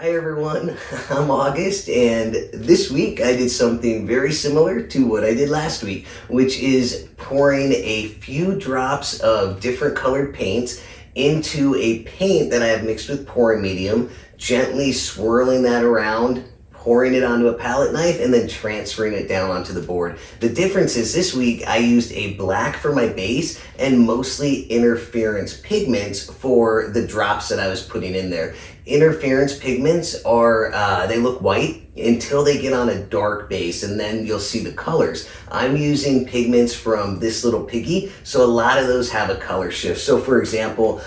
Hi everyone, I'm August, and this week I did something very similar to what I did last week, which is pouring a few drops of different colored paints into a paint that I have mixed with pouring medium, gently swirling that around, pouring it onto a palette knife, and then transferring it down onto the board. The difference is this week I used a black for my base and mostly interference pigments for the drops that I was putting in there. Interference pigments are, they look white until they get on a dark base, and then you'll see the colors. I'm using pigments from this little Piggy, so a lot of those have a color shift. So for example,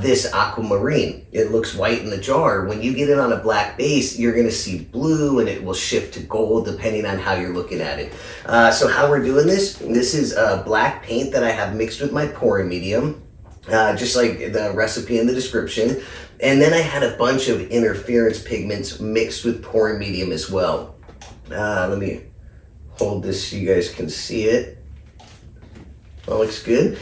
this Aquamarine, it looks white in the jar. When you get it on a black base, you're gonna see blue and it will shift to gold depending on how you're looking at it. So how we're doing this is a black paint that I have mixed with my pouring medium, just like the recipe in the description. And then I had a bunch of interference pigments mixed with pouring medium as well. Let me hold this so you guys can see it. That looks good.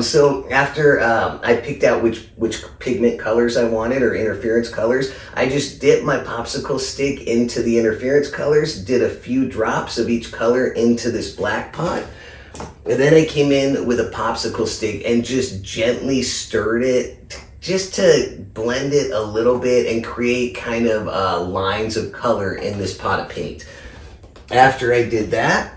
So after I picked out which pigment colors I wanted, or interference colors, I just dipped my popsicle stick into the interference colors, did a few drops of each color into this black pot. And then I came in with a popsicle stick and just gently stirred it just to blend it a little bit and create kind of lines of color in this pot of paint. After I did that,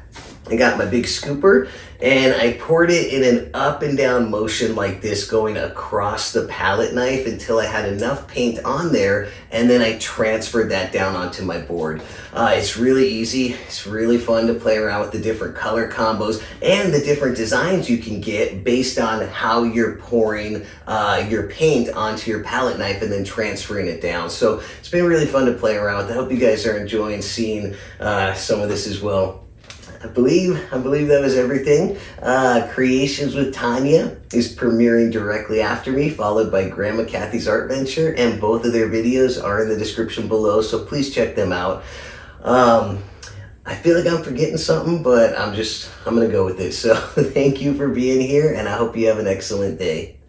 I got my big scooper and I poured it in an up and down motion like this, going across the palette knife until I had enough paint on there, and then I transferred that down onto my board. It's really easy. It's really fun to play around with the different color combos and the different designs you can get based on how you're pouring your paint onto your palette knife and then transferring it down. So it's been really fun to play around with. I hope you guys are enjoying seeing some of this as well. I believe that was everything. Creations with Tanya is premiering directly after me, followed by Grandma Kathy's Art Venture, and both of their videos are in the description below, so please check them out. I feel like I'm forgetting something, but I'm gonna go with it. So thank you for being here, and I hope you have an excellent day.